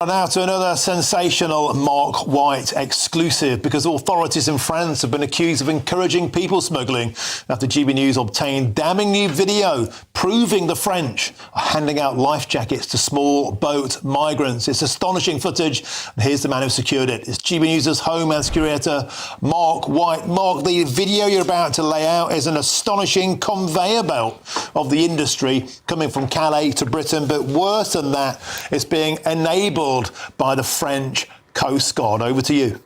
Now to another sensational Mark White exclusive, because authorities in France have been accused of encouraging people smuggling after GB News obtained damning new video proving the French are handing out life jackets to small boat migrants. It's astonishing footage. Here's the man who secured it. It's GB News' Homeland Security Mark White. Mark, the video you're about to lay out is an astonishing conveyor belt of the industry coming from Calais to Britain, but worse than that, it's being enabled by the French Coast Guard. Over to you.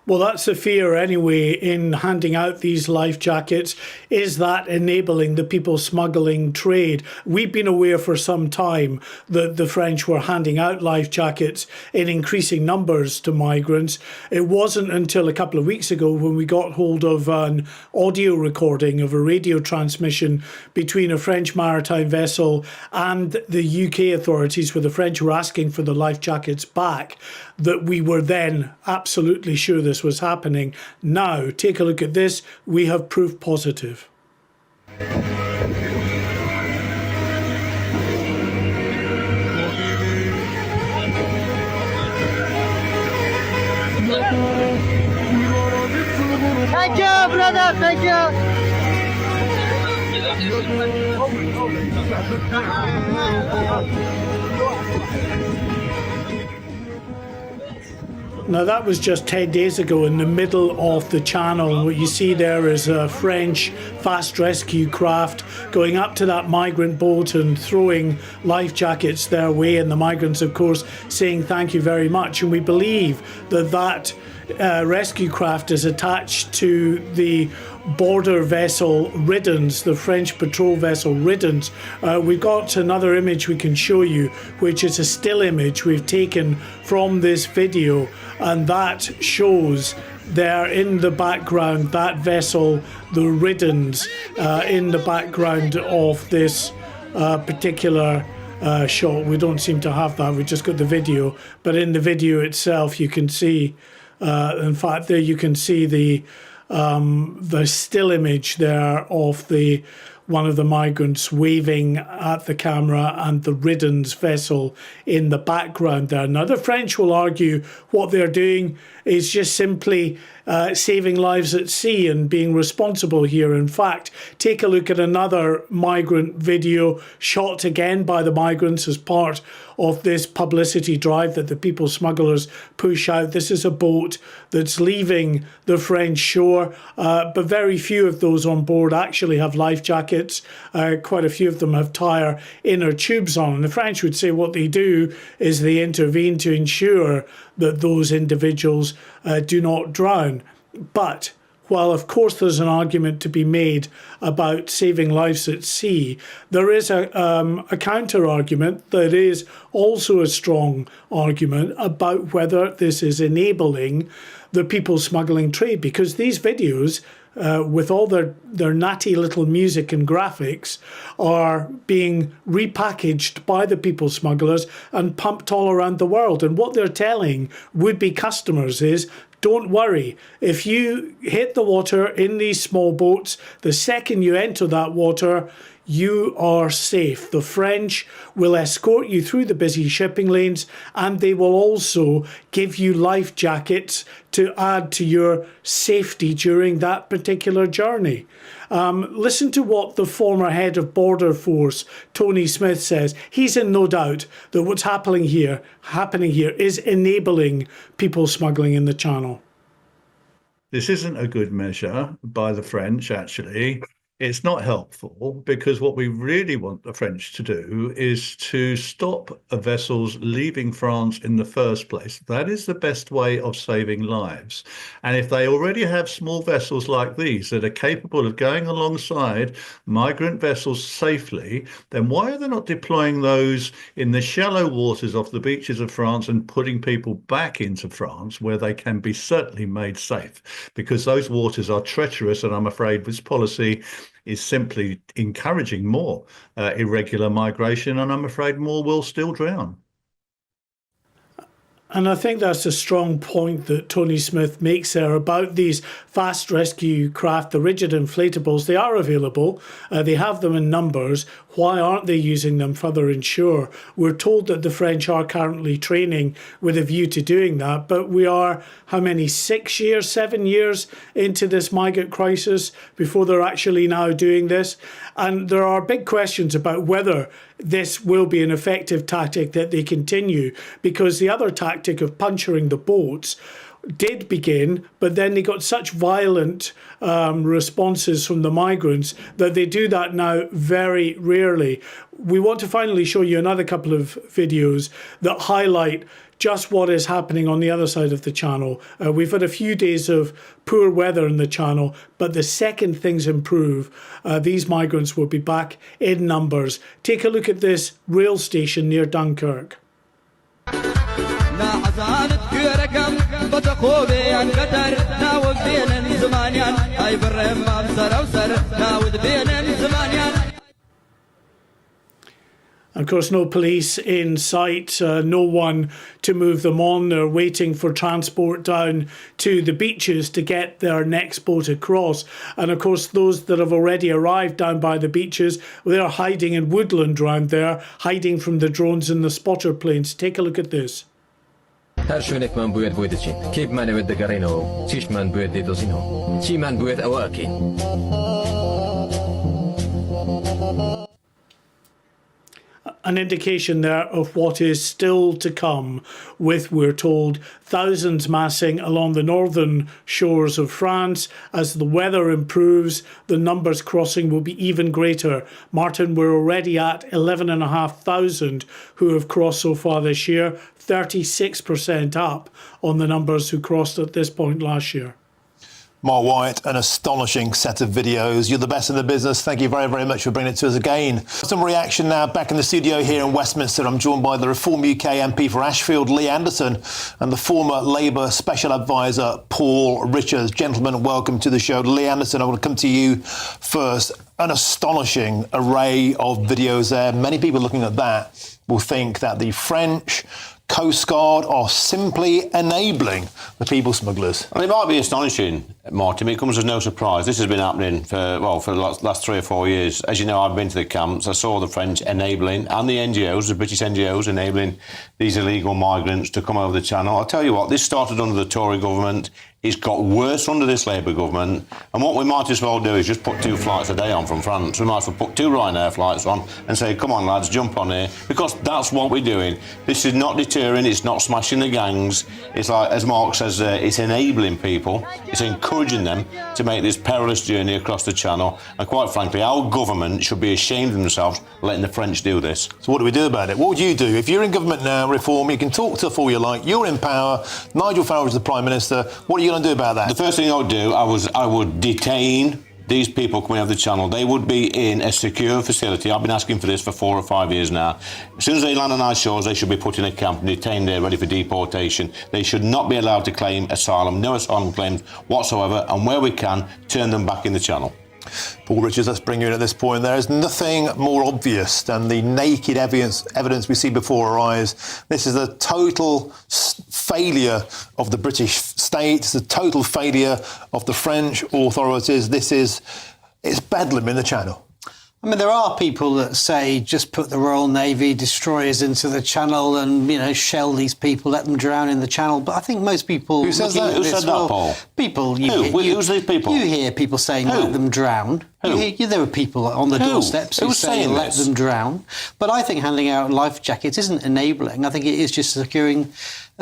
Well, that's the fear anyway in handing out these life jackets. Is that enabling the people smuggling trade? We've been aware for some time that the French were handing out life jackets in increasing numbers to migrants. It wasn't until a couple of weeks ago when we got hold of an audio recording of a radio transmission between a French maritime vessel and the UK authorities, where the French were asking for the life jackets back, that we were then absolutely sure this was happening. Now, take a look at this. We have proof positive. Thank you, brother. Thank you. Now, that was just 10 days ago in the middle of the channel. What you see there is a French fast rescue craft going up to that migrant boat and throwing life jackets their way, and the migrants, of course, saying thank you very much. And we believe that that rescue craft is attached to the border vessel Riddens, the French patrol vessel Riddens. We've got another image we can show you, which is a still image we've taken from this video, and that shows there in the background that vessel, the Riddens, in the background of this particular shot. We don't seem to have that, we just got the video, but in the video itself you can see, in fact there you can see the still image there of one of the migrants waving at the camera and the Riddens vessel in the background there. Now, the French will argue what they're doing is just simply saving lives at sea and being responsible here. In fact, take a look at another migrant video shot again by the migrants as part of this publicity drive that the people smugglers push out. This is a boat that's leaving the French shore, but very few of those on board actually have life jackets. Quite a few of them have tire inner tubes on. And the French would say what they do is they intervene to ensure that those individuals do not drown. But while of course there's an argument to be made about saving lives at sea, there is a counter argument that is also a strong argument about whether this is enabling the people smuggling trade, because these videos, with all their natty little music and graphics, are being repackaged by the people smugglers and pumped all around the world. And what they're telling would-be customers is, don't worry, if you hit the water in these small boats, the second you enter that water, you are safe. The French will escort you through the busy shipping lanes, and they will also give you life jackets to add to your safety during that particular journey. Listen to what the former head of Border Force, Tony Smith, says. He's in no doubt that what's happening here is enabling people smuggling in the Channel. This isn't a good measure by the French, actually. It's not helpful, because what we really want the French to do is to stop vessels leaving France in the first place. That is the best way of saving lives. And if they already have small vessels like these that are capable of going alongside migrant vessels safely, then why are they not deploying those in the shallow waters off the beaches of France and putting people back into France where they can be certainly made safe? Because those waters are treacherous, and I'm afraid this policy is simply encouraging more irregular migration, and I'm afraid more will still drown. And I think that's a strong point that Tony Smith makes there about these fast rescue craft, the rigid inflatables. They are available. They have them in numbers. Why aren't they using them? Further ensure. We're told that the French are currently training with a view to doing that, but we are, how many, 6 years, 7 years into this migrant crisis before they're actually now doing this? And there are big questions about whether this will be an effective tactic that they continue, because the other tactic of puncturing the boats did begin, but then they got such violent responses from the migrants that they do that now very rarely. We want to finally show you another couple of videos that highlight just what is happening on the other side of the channel. We've had a few days of poor weather in the channel, but the second things improve, these migrants will be back in numbers. Take a look at this rail station near Dunkirk. Of course, no police in sight, no one to move them on. They're waiting for transport down to the beaches to get their next boat across. And of course, those that have already arrived down by the beaches, they're hiding in woodland round there, hiding from the drones and the spotter planes. Take a look at this. Her shönek man bujed vojteci. Kip man with the garino. Chish man bujed de dozino. Chi man bujed awaki. An indication there of what is still to come, with, we're told, thousands massing along the northern shores of France. As the weather improves, the numbers crossing will be even greater. Martin, we're already at 11,500 who have crossed so far this year, 36% up on the numbers who crossed at this point last year. Mark White, an astonishing set of videos. You're the best in the business. Thank you very, very much for bringing it to us again. Some reaction now back in the studio here in Westminster. I'm joined by the Reform UK MP for Ashfield, Lee Anderson, and the former Labour Special Advisor, Paul Richards. Gentlemen, welcome to the show. Lee Anderson, I want to come to you first. An astonishing array of videos there. Many people looking at that will think that the French Coast Guard are simply enabling the people smugglers. Well, it might be astonishing, Martin, but it comes as no surprise. This has been happening for the last 3 or 4 years. As you know, I've been to the camps. I saw the French enabling, and the NGOs, the British NGOs, enabling these illegal migrants to come over the channel. I'll tell you what, this started under the Tory government. It's got worse under this Labour government. And what we might as well do is just put 2 flights a day on from France. We might as well put 2 Ryanair flights on and say, come on, lads, jump on here. Because that's what we're doing. This is not deterring. It's not smashing the gangs. It's like, as Mark says, it's enabling people. It's encouraging them to make this perilous journey across the channel. And quite frankly, our government should be ashamed of themselves letting the French do this. So what do we do about it? What would you do? If you're in government now, Reform, you can talk to all you like. You're in power. Nigel Farage is the Prime Minister. What are you going to do about that? The first thing I would do, I would detain these people coming over the channel. They would be in a secure facility. I've been asking for this for 4 or 5 years now. As soon as they land on our shores, they should be put in a camp and detained there, ready for deportation. They should not be allowed to claim asylum, no asylum claims whatsoever, and where we can, turn them back in the channel. Paul Richards, let's bring you in at this point. There is nothing more obvious than the naked evidence we see before our eyes. This is a total failure of the British state. It's a total failure of the French authorities. It's bedlam in the channel. I mean, there are people that say just put the Royal Navy destroyers into the channel and, shell these people, let them drown in the channel. But I think most people... Who says that? Who said that, Paul? People... Who's these people? You hear people saying let them drown. There are people on the doorsteps who say let them drown. But I think handing out life jackets isn't enabling. I think it is just securing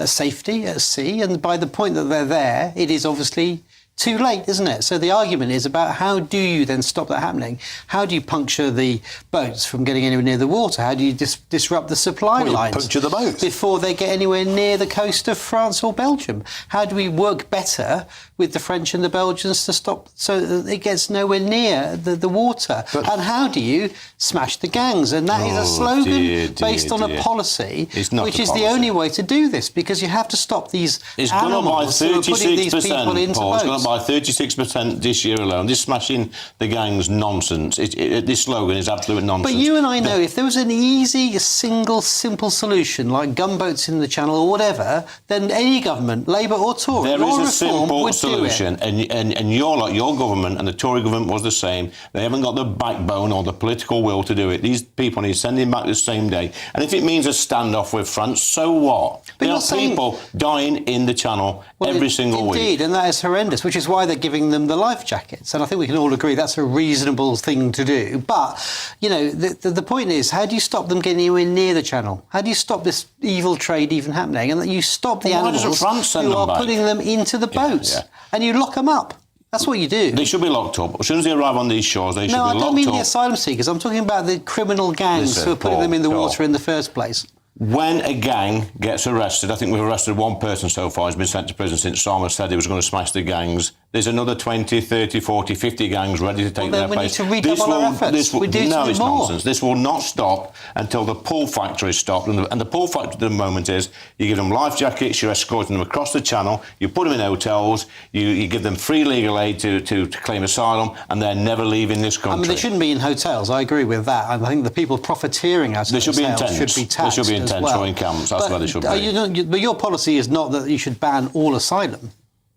safety at sea. And by the point that they're there, it is obviously too late, isn't it? So the argument is about how do you then stop that happening? How do you puncture the boats from getting anywhere near the water? How do you disrupt the supply lines? Puncture the boats before they get anywhere near the coast of France or Belgium. How do we work better with the French and the Belgians to stop so that it gets nowhere near the water? And how do you smash the gangs? And that is a slogan based on a policy, which is the only way to do this, because you have to stop these animals who are putting these people into boats. by 36% this year alone. This smashing the gangs nonsense. This slogan is absolute nonsense. But you and I know if there was an easy, single, simple solution like gunboats in the Channel or whatever, then any government, Labour or Tory, there is or a Reform simple would solution, do it. and your government and the Tory government was the same. They haven't got the backbone or the political will to do it. These people need sending back the same day. And if it means a standoff with France, so what? But there are people dying in the Channel every single week. Indeed, and that is horrendous, which is why they're giving them the life jackets. And I think we can all agree that's a reasonable thing to do. But, you know, the point is, how do you stop them getting anywhere near the Channel? How do you stop this evil trade even happening? And that you stop the animals who are putting them into the boats. Yeah. And you lock them up. That's what you do. They should be locked up. As soon as they arrive on these shores, they should be locked up. No, I don't mean the asylum seekers. I'm talking about the criminal gangs who are putting them in the water in the first place. When a gang gets arrested, I think we've arrested one person so far who's been sent to prison since Starmer said he was going to smash the gangs. There's another 20, 30, 40, 50 gangs ready to take their place. We need to redouble our efforts. No, it's nonsense. This will not stop until the pull factor is stopped. And the pull factor at the moment is you give them life jackets, you're escorting them across the Channel, you put them in hotels, you give them free legal aid to claim asylum, and they're never leaving this country. I mean, they shouldn't be in hotels. I agree with that. I think the people profiteering out of hotels should be taxed. They should be in tents or in camps. That's where they should be. But your policy is not that you should ban all asylum.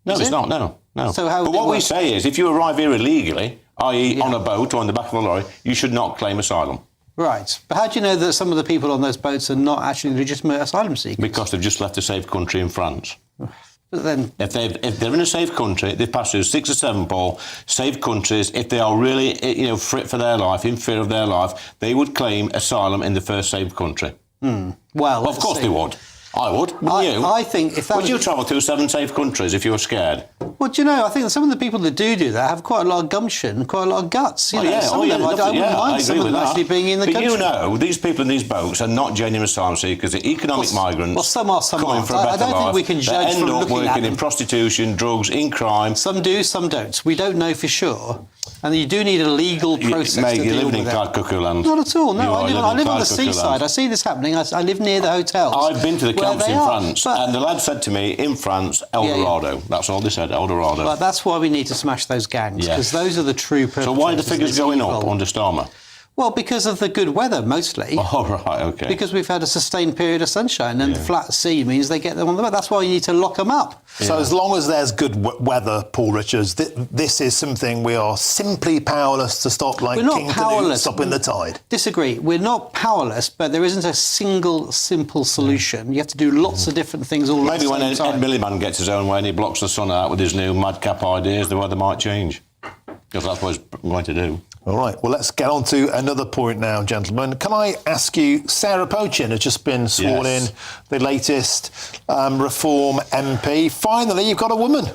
No, it's not. No. So how but what we say is, if you arrive here illegally, i.e. on a boat or in the back of a lorry, you should not claim asylum. Right. But how do you know that some of the people on those boats are not actually legitimate asylum seekers? Because they've just left a safe country in France. But then, if they're in a safe country, they've passed through 6 or 7, Paul, safe countries, if they are really, for their life, in fear of their life, they would claim asylum in the first safe country. Well, of course they would. I would. I think if that would you travel to 7 safe countries if you were scared? Well, do you know, I think some of the people that do that have quite a lot of gumption, quite a lot of guts. Some of them, I wouldn't mind some of them actually being in the country. But you know, these people in these boats are not genuine asylum seekers. They're economic migrants. Well, some are, some coming aren't. For a better I don't think life. we can judge from looking at them. They end up working in prostitution, drugs, in crime. Some do, some don't. We don't know for sure. And you do need a legal process to deal with it. You're living in Clyde Cuckoo land. Not at all, no. I live on the seaside. I see this happening. I live near the hotels. I've been to the camps in France, and the lad said to me, in France, El Dorado. That's all they said, El Dorado. But that's why we need to smash those gangs, because those are the true perpetrators. So why are the figures going up under Starmer? Well, because of the good weather, mostly. Oh, right, OK. Because we've had a sustained period of sunshine, and the flat sea means they get them on the boat. That's why you need to lock them up. Yeah. So as long as there's good weather, Paul Richards, this is something we are simply powerless to stop, like King Canute stopping the tide. Disagree. We're not powerless, but there isn't a single, simple solution. You have to do lots of different things all at the same time. Maybe when Ed Miliband gets his own way and he blocks the sun out with his new madcap ideas, the weather might change. Because that's what he's going to do. All right, well, let's get on to another point now, gentlemen. Can I ask you, Sarah Pochin has just been sworn in, the latest Reform MP. Finally, you've got a woman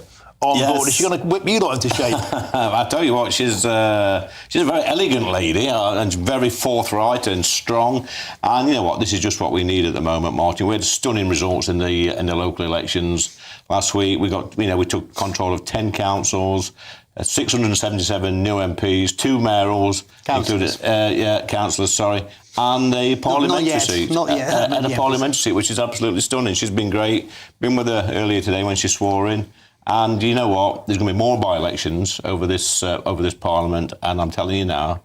on board. Is she going to whip you lot into shape? I tell you what, she's a very elegant lady and very forthright and strong. And you know what, this is just what we need at the moment, Martin. We had stunning results in the local elections last week. We took control of 10 councils. 677 new MPs, 2 mayorals, councillors, and a parliamentary seat. And a parliamentary seat, which is absolutely stunning. She's been great. Been with her earlier today when she swore in. And you know what? There's going to be more by-elections over this Parliament, and I'm telling you now,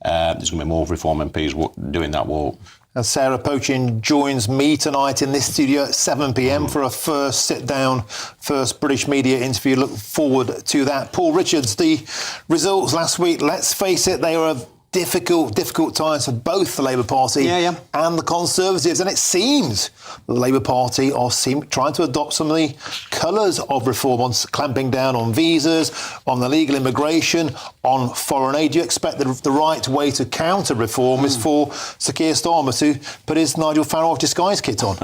there's going to be more Reform MPs doing that walk. And Sarah Pochin joins me tonight in this studio at 7 p.m. for a first sit-down, first British media interview. Look forward to that. Paul Richards, the results last week, let's face it, they were difficult times for both the Labour Party and the Conservatives. And it seems the Labour Party are trying to adopt some of the colours of reform, on clamping down on visas, on illegal immigration, on foreign aid. Do you expect the right way to counter reform is for Sir Keir Starmer to put his Nigel Farage disguise kit on?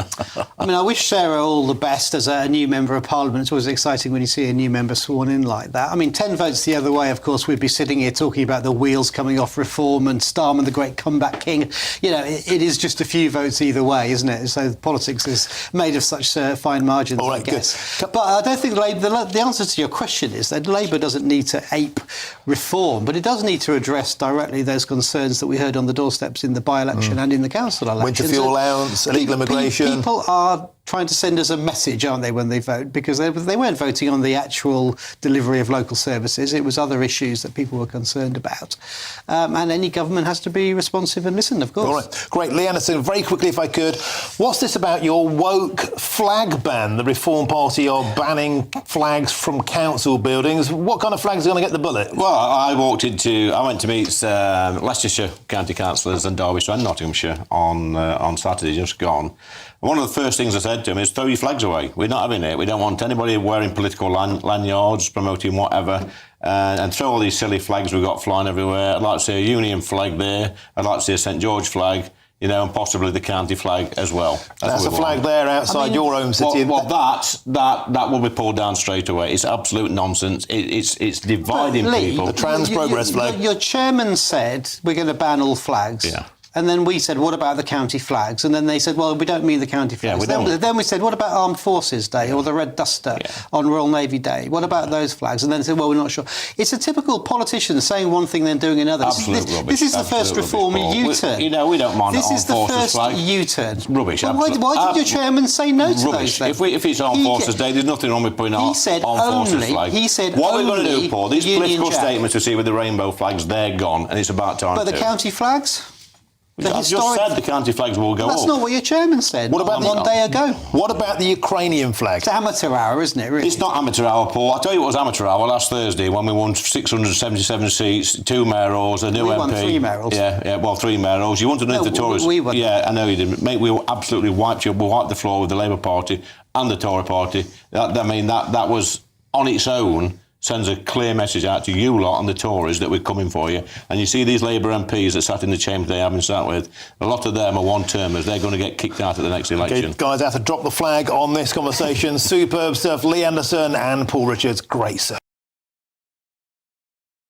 I mean, I wish Sarah all the best as a new member of Parliament. It's always exciting when you see a new member sworn in like that. I mean, 10 votes the other way, of course, we'd be sitting here talking about the wheels coming off reform and Starmer, the great comeback king. You know, it is just a few votes either way, isn't it? So politics is made of such fine margins, I guess. But I don't think the answer to your question is that Labour doesn't need to ape reform, but it does need to address directly those concerns that we heard on the doorsteps in the by-election and in the council election. Winter fuel allowance, illegal immigration. People are trying to send us a message, aren't they, when they vote? Because they weren't voting on the actual delivery of local services. It was other issues that people were concerned about. And any government has to be responsive and listen, of course. All right. Great. Lee Anderson, very quickly, if I could, what's this about your woke flag ban? The Reform Party are banning flags from council buildings. What kind of flags are going to get the bullet? Well, I went to meet Leicestershire County Councillors and Derbyshire and Nottinghamshire on Saturday, just gone. And one of the first things I said to them is throw your flags away. We're not having it. We don't want anybody wearing political lanyards, promoting whatever, and throw all these silly flags we've got flying everywhere. I'd like to see a Union flag there. I'd like to see a St George flag, you know, and possibly the county flag as well. That's a flag there outside your home city. Well, that will be pulled down straight away. It's absolute nonsense. It's dividing people. The trans progress flag. Your chairman said we're going to ban all flags. Yeah. And then we said, what about the county flags? And then they said, well, we don't mean the county flags. Yeah, we don't. Then we said, what about Armed Forces Day or the Red Duster on Royal Navy Day? What about those flags? And then they said, well, we're not sure. It's a typical politician saying one thing, then doing another. Absolute rubbish. This is the first reform U-turn. You know, we don't mind this Armed is the Forces first flag. U-turn. It's rubbish. Well, why did your chairman say no to rubbish. those things? If it's Armed Forces Day, there's nothing wrong with putting Armed Forces flag. He said what only we're going to do, Paul, these political Jack. statements we see with the rainbow flags, they're gone, and it's about time But the county flags? I've just said the county flags will go up. That's not what your chairman said. What about one day ago? What about the Ukrainian flag? It's amateur hour, isn't it, really? It's not amateur hour, Paul. I'll tell you what was amateur hour last Thursday when we won 677 seats, 2 mayorals, a new MP. We won 3 mayorals. Yeah, well, 3 mayorals. You wanted to know the Tories. We won. Yeah, I know you didn't. Mate, we absolutely wiped you. We wiped the floor with the Labour Party and the Tory Party. That was on its own sends a clear message out to you lot and the Tories that we're coming for you. And you see these Labour MPs that sat in the chamber they haven't sat with, a lot of them are one-termers. They're going to get kicked out at the next election. Okay, guys, I have to drop the flag on this conversation. Superb stuff. Lee Anderson and Paul Richards. Great stuff.